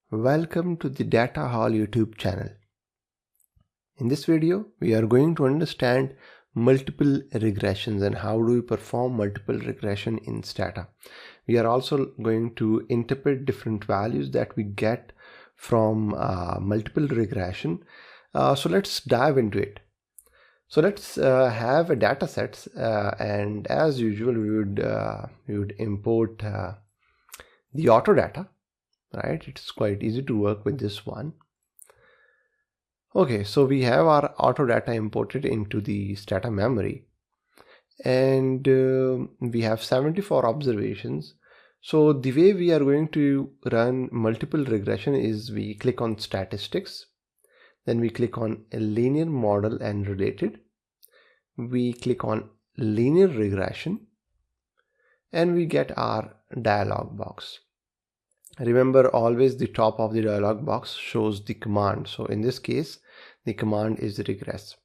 Welcome to the Data Hall YouTube channel. In this video, we are going to understand multiple regressions and how do we perform multiple regression in Stata. We are also going to interpret different values that we get from multiple regression. So let's dive into it. So let's have a data set, and as usual, we would import the auto data. Right, it's quite easy to work with this one. Okay, so we have our auto data imported into the Stata memory, and we have 74 observations. So the way we are going to run multiple regression is we click on statistics, then we click on a linear model and related, we click on linear regression, and we get our dialog box. Remember, always the top of the dialog box shows the command. So in this case, the command is regress.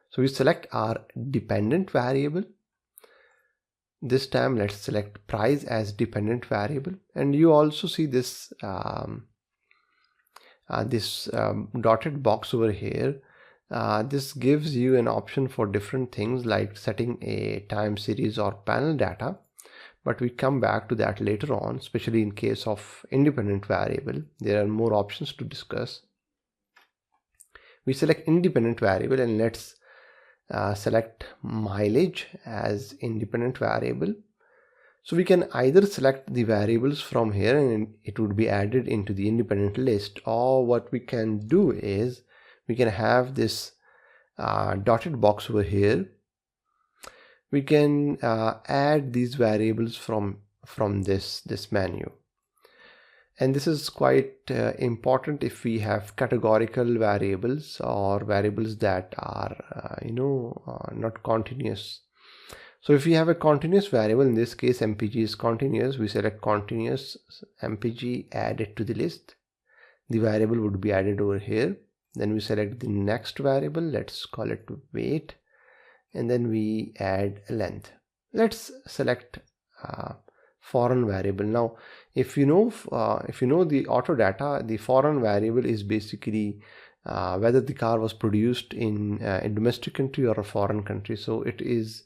So we select our dependent variable. This time, let's select price as dependent variable. And you also see this dotted box over here. This gives you an option for different things like setting a time series or panel data. But we come back to that later on, especially in case of independent variable. There are more options to discuss. We select independent variable and let's select mileage as independent variable. So we can either select the variables from here and it would be added into the independent list, or what we can do is we can have this dotted box over here. We can add these variables from this menu, and this is quite important if we have categorical variables or variables that are not continuous. So if we have a continuous variable, in this case mpg is continuous, we select continuous mpg, add it to the list. The variable would be added over here. Then we select the next variable, let's call it weight, and then we add a length. Let's select foreign variable. Now, if you know the auto data, the foreign variable is basically whether the car was produced in a domestic country or a foreign country. So it is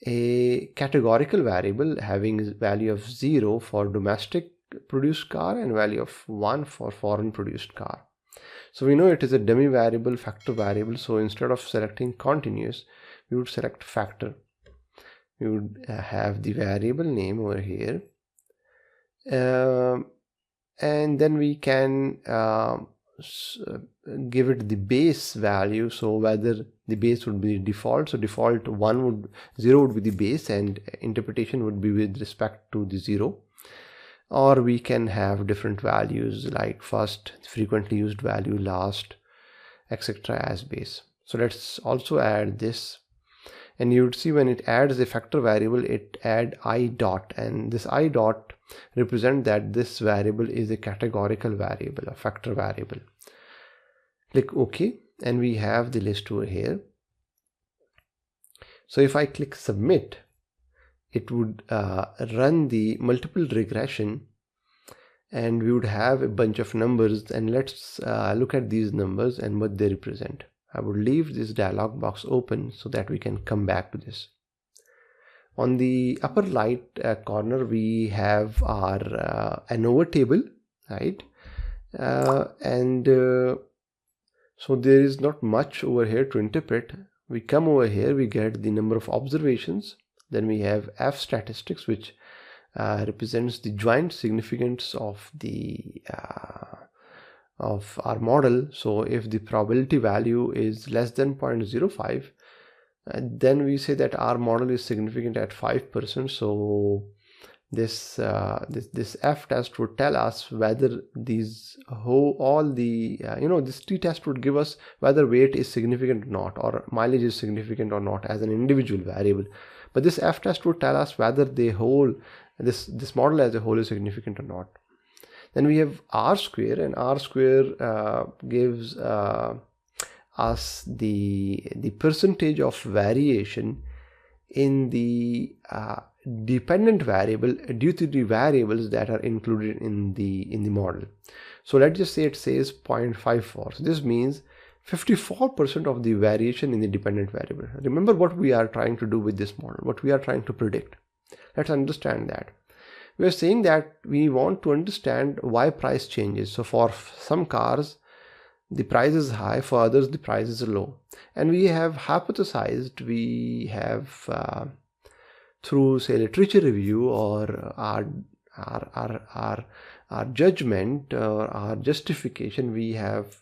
a categorical variable having value of 0 for domestic produced car and value of 1 for foreign produced car. So we know it is a dummy variable, factor variable. So instead of selecting continuous, we would select factor. We would have the variable name over here, and then we can give it the base value. So whether the base would be default, so default 0 would be the base and interpretation would be with respect to the 0, or we can have different values like first, frequently used value, last, etc. as base. So let's also add this. And you would see when it adds a factor variable, it add I dot, and this I dot represent that this variable is a categorical variable, a factor variable. Click OK, and we have the list over here. So if I click submit, it would run the multiple regression, and we would have a bunch of numbers. And let's look at these numbers and what they represent. I would leave this dialog box open so that we can come back to this. On the upper right corner, we have our ANOVA table, right? So there is not much over here to interpret. We come over here, we get the number of observations. Then we have F statistics, which represents the joint significance of our model. So if the probability value is less than 0.05, then we say that our model is significant at 5%. So this F test would tell us whether this t-test would give us whether weight is significant or not, or mileage is significant or not as an individual variable. But this F test would tell us whether this model as a whole is significant or not. Then we have R square, and R square gives us the percentage of variation in the dependent variable due to the variables that are included in the model. So let's just say it says 0.54. So this means 54% of the variation in the dependent variable. Remember what we are trying to do with this model, what we are trying to predict. Let's understand that. We are saying that we want to understand why price changes. So for some cars, the price is high, for others the price is low. And we have hypothesized, we have through say literature review or our judgment or our justification, we have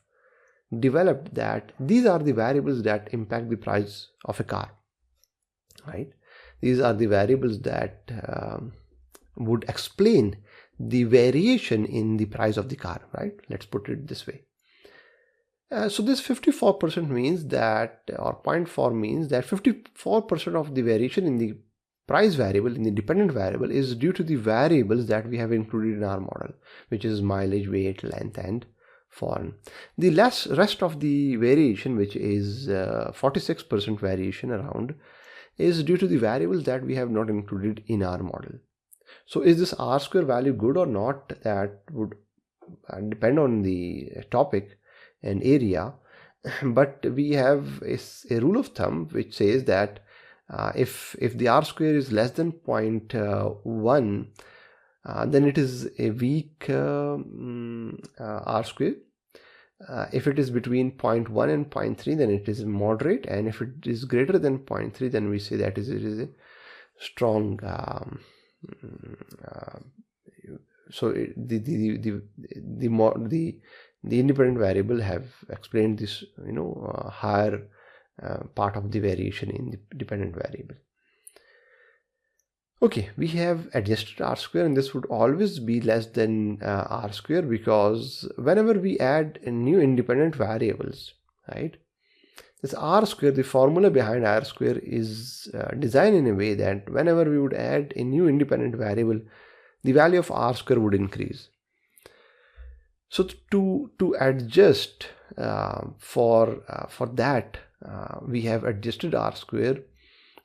developed that these are the variables that impact the price of a car, right? These are the variables that would explain the variation in the price of the car, right? Let's put it this way. So this 54% means that, or 0.4 means that 54% of the variation in the price variable, in the dependent variable, is due to the variables that we have included in our model, which is mileage, weight, length, and foreign. The rest of the variation, which is 46% variation around, is due to the variables that we have not included in our model. So is this R square value good or not? That would depend on the topic and area, but we have a rule of thumb which says that if the R square is less than 0.1, then it is a weak R square. If it is between 0.1 and 0.3, then it is moderate, and if it is greater than 0.3, then we say that it is a strong. So the independent variable have explained this, higher part of the variation in the dependent variable. Okay, we have adjusted R square, and this would always be less than R square, because whenever we add new independent variables, right, this R square, the formula behind R square is designed in a way that whenever we would add a new independent variable, the value of R square would increase. So to adjust for that, we have adjusted R square,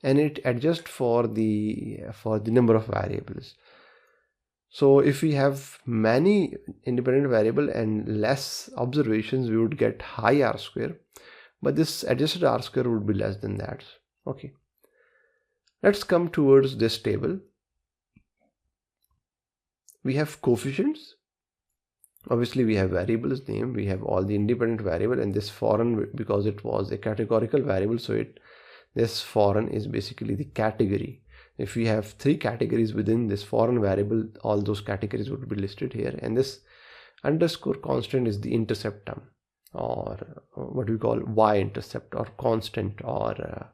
and it adjusts for the number of variables. So if we have many independent variable and less observations, we would get high R square, but this adjusted R square would be less than that. Okay, let's come towards this table. We have coefficients. Obviously we have variables name, we have all the independent variable, and this foreign, because it was a categorical variable, so this foreign is basically the category. If we have 3 categories within this foreign variable, all those categories would be listed here, and this underscore constant is the intercept term, or what we call y-intercept, or constant, or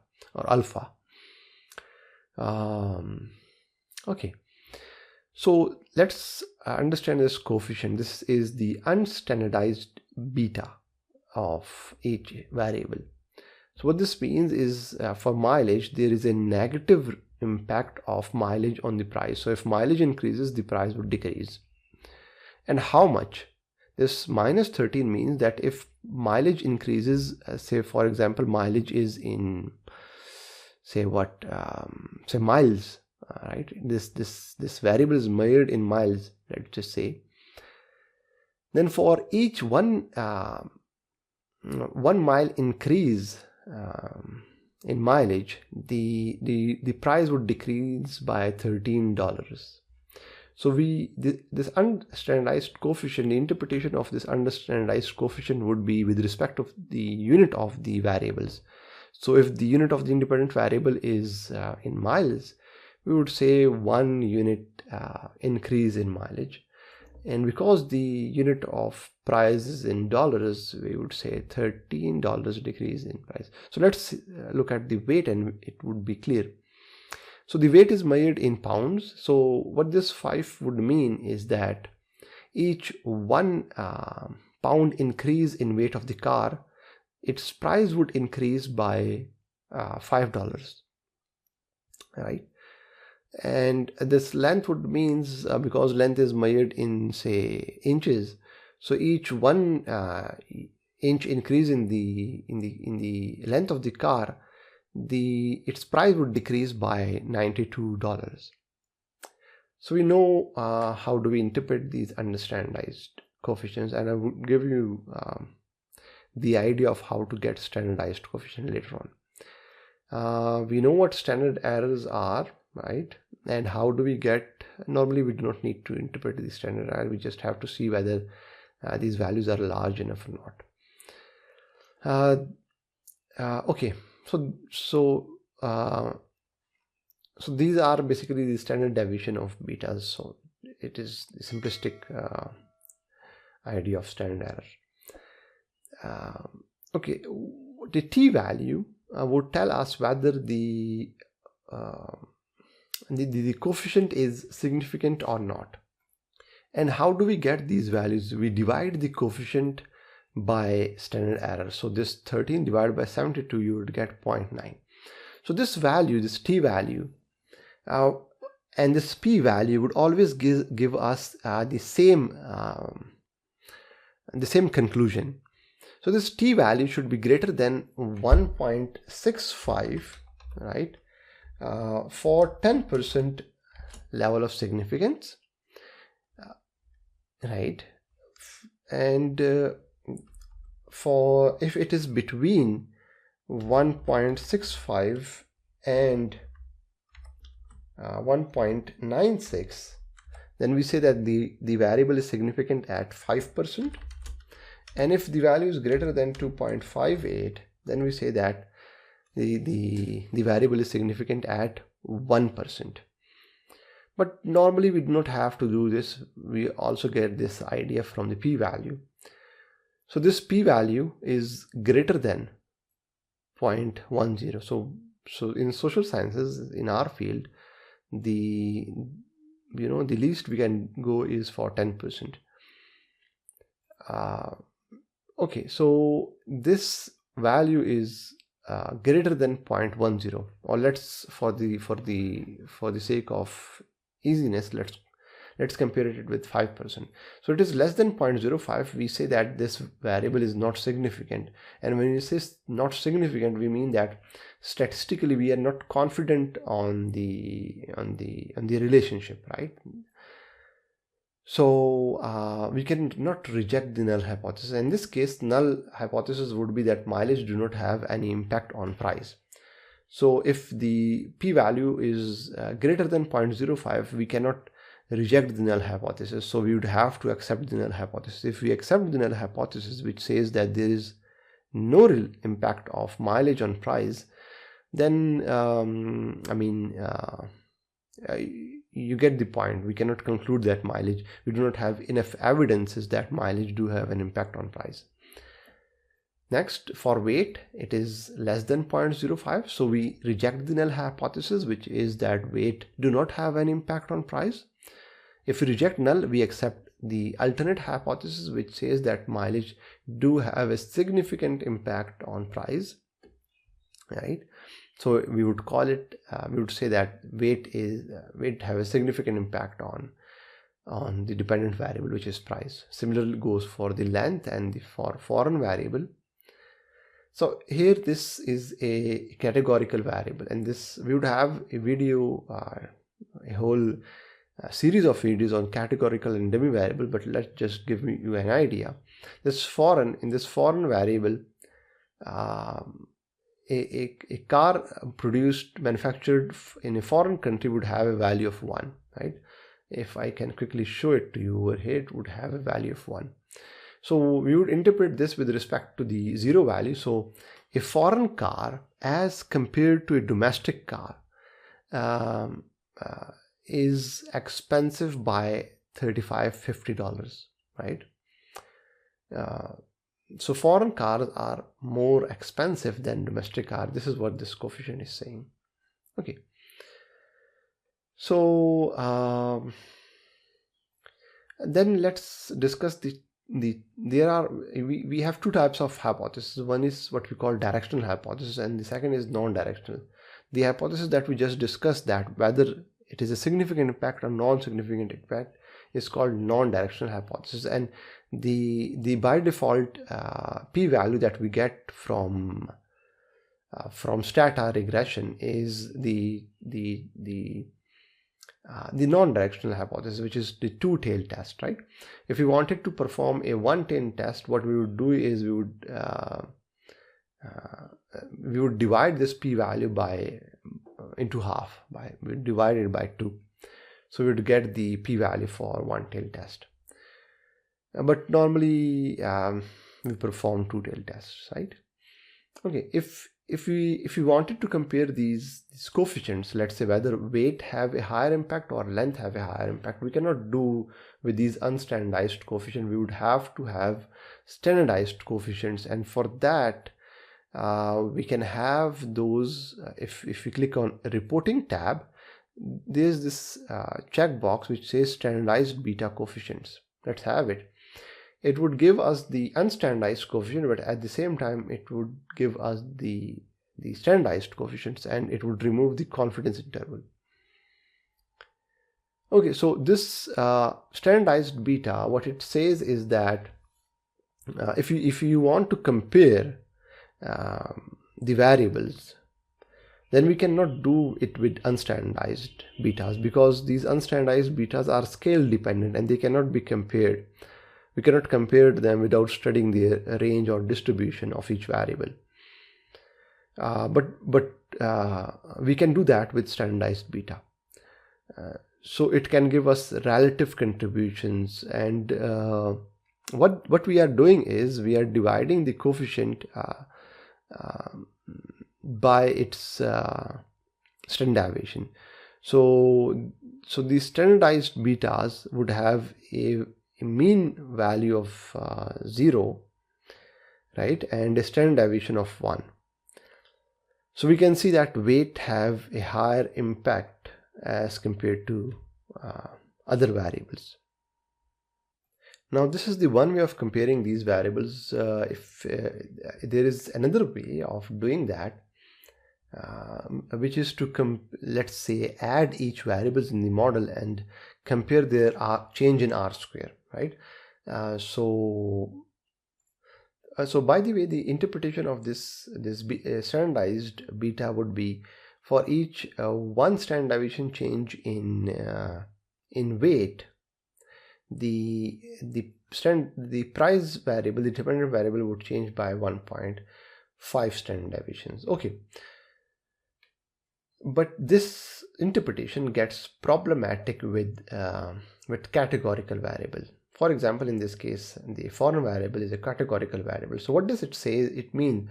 alpha. Okay, so let's understand this coefficient. This is the unstandardized beta of each variable. So what this means is for mileage, there is a negative impact of mileage on the price. So if mileage increases, the price would decrease. And how much? This minus 13 means that if mileage increases, say for example, mileage is in say miles, right? This variable is measured in miles, let's just say. Then for each one mile increase in mileage, the price would decrease by $13. So this unstandardized coefficient, the interpretation of this unstandardized coefficient would be with respect of the unit of the variables. So if the unit of the independent variable is in miles, we would say 1 unit increase in mileage, and because the unit of price is in dollars, we would say $13 decrease in price. So let's look at the weight, and it would be clear. So the weight is measured in pounds. So what this 5 would mean is that each 1 pound increase in weight of the car, its price would increase by $5, right? And this length would means because length is measured in say inches, so each 1 inch increase in the length of the car, its price would decrease by $92. So we know how do we interpret these unstandardized coefficients, and I would give you the idea of how to get standardized coefficient later on. We know what standard errors are, right? And how do we get, normally we do not need to interpret the standard error, we just have to see whether these values are large enough or not. Okay, so these are basically the standard deviation of betas. So it is the simplistic idea of standard error. Okay, the t value would tell us whether the coefficient is significant or not. And how do we get these values? We divide the coefficient by standard error. So this 13 divided by 72, you would get 0.9. So this value, this t value, and this p value would always give us the same conclusion. So this t value should be greater than 1.65, right, for 10% level of significance, right, and for if it is between 1.65 and 1.96, then we say that the variable is significant at 5%. And if the value is greater than 2.58, then we say that the variable is significant at 1%. But normally we do not have to do this. We also get this idea from the p-value. So this p-value is greater than 0.10. So in social sciences, in our field, the least we can go is for 10%. Okay, so this value is greater than 0.10, or let's for the sake of easiness, let's compare it with 5%. So it is less than 0.05. We say that this variable is not significant, and when we say not significant, we mean that statistically we are not confident on the relationship, right? So we can not reject the null hypothesis. In this case, null hypothesis would be that mileage do not have any impact on price. So if the p-value is greater than 0.05, we cannot reject the null hypothesis. So we would have to accept the null hypothesis. If we accept the null hypothesis, which says that there is no real impact of mileage on price, then you get the point. We cannot conclude that mileage, we do not have enough evidences that mileage do have an impact on price. Next, for weight, it is less than 0.05. So we reject the null hypothesis, which is that weight do not have an impact on price. If we reject null, we accept the alternate hypothesis, which says that mileage do have a significant impact on price, right? So we would call it, we would say that weight have a significant impact on the dependent variable, which is price. Similarly goes for the length and for foreign variable. So here this is a categorical variable, and this we would have a video, a whole series of videos on categorical and dummy variable, but let's just give you an idea. In this foreign variable, a car manufactured in a foreign country would have a value of 1, right? If I can quickly show it to you over here, it would have a value of 1. So we would interpret this with respect to the 0 value. So a foreign car as compared to a domestic car is expensive by $35–50, right? So foreign cars are more expensive than domestic cars. This is what this coefficient is saying. Okay. So then let's discuss we have two types of hypotheses. One is what we call directional hypothesis, and the second is non-directional. The hypothesis that we just discussed, that whether it is a significant impact or non-significant impact, is called non-directional hypothesis, and the by default p-value that we get from Stata regression is the the non-directional hypothesis, which is the two-tailed test, right? If we wanted to perform a one-tailed test, what we would do is we would divide this p-value by into half. We would divide it by 2, so we would get the p-value for one-tailed test. But normally we perform two-tailed tests, right? Okay, if we wanted to compare these coefficients, let's say whether weight have a higher impact or length have a higher impact, we cannot do with these unstandardized coefficients. We would have to have standardized coefficients, and for that we can have those. If we click on reporting tab, there's this checkbox which says standardized beta coefficients. Let's have it. It would give us the unstandardized coefficient, but at the same time it would give us the standardized coefficients, and it would remove the confidence interval. Okay, so this standardized beta, what it says is that if you want to compare the variables, then we cannot do it with unstandardized betas, because these unstandardized betas are scale dependent and they cannot be compared. We cannot compare them without studying the range or distribution of each variable. But we can do that with standardized beta. So it can give us relative contributions, and what we are doing is we are dividing the coefficient by its standard deviation. So the standardized betas would have a mean value of 0, right, and a standard deviation of 1. So we can see that weight have a higher impact as compared to other variables. Now this is the one way of comparing these variables. If there is another way of doing that, which is to let's say add each variables in the model and compare their change in R square, right? So by the way, the interpretation of this standardized beta would be for each one standard deviation change in weight, the price variable, the dependent variable, would change by 1.5 standard deviations. Okay, but this interpretation gets problematic with categorical variable. For example, in this case, the foreign variable is a categorical variable. So what does it say? It means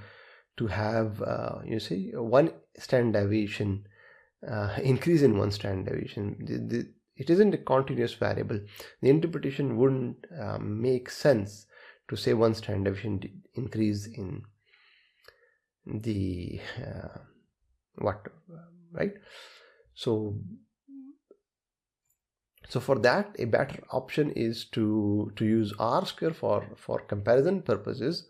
to have you see one standard deviation increase in one standard deviation. It isn't a continuous variable. The interpretation wouldn't make sense to say one standard deviation increase in the right? So for that, a better option is to use R square for comparison purposes.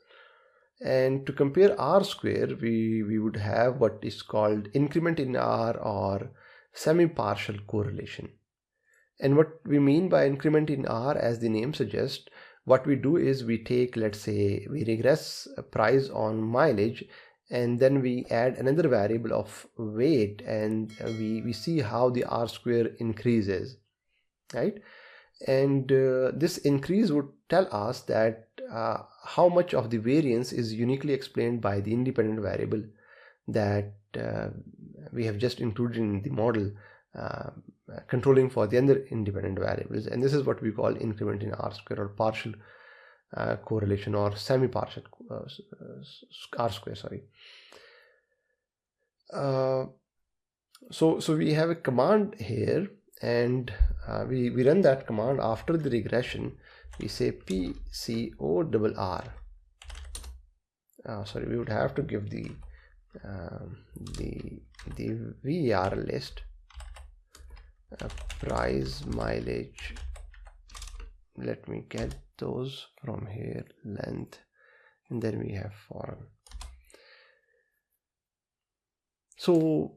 And to compare R square, we would have what is called increment in R or semi-partial correlation. And what we mean by increment in R, as the name suggests, what we do is we take, let's say, we regress a price on mileage, and then we add another variable of weight, and we see how the R square increases, right? And this increase would tell us that how much of the variance is uniquely explained by the independent variable that we have just included in the model, controlling for the other independent variables. And this is what we call increment in R square, or partial correlation, or semi-partial R square, sorry. So we have a command here, and we run that command. After the regression, we say PCORR. Sorry, we would have to give the VAR list, price, mileage. Let me get those from here, length, and then we have foreign. So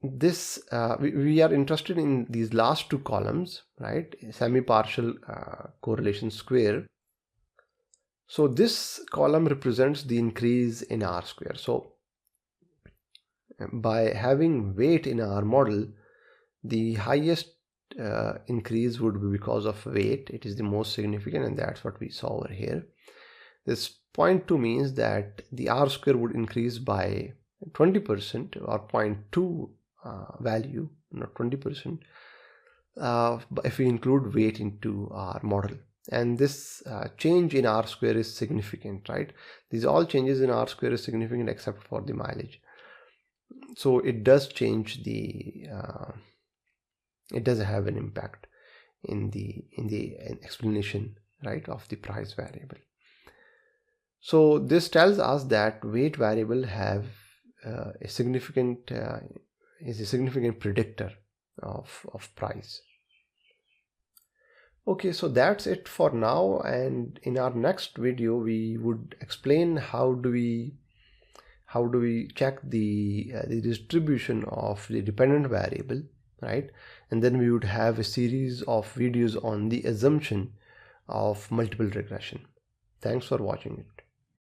this we are interested in these last two columns, right? Semi-partial correlation square. So this column represents the increase in R square. So by having weight in our model, The highest increase would be because of weight. It is the most significant, and that's what we saw over here. This 0.2 means that the R square would increase by 20% or 0.2 value, not 20%, if we include weight into our model. And this change in R square is significant, right? These all changes in R square is significant except for the mileage. So it does change the it does have an impact in the explanation, right, of the price variable. So this tells us that weight variable have a significant is a significant predictor of price. Okay, so that's it for now, and in our next video we would explain how do we check the distribution of the dependent variable, right? And then we would have a series of videos on the assumption of multiple regression. Thanks for watching it.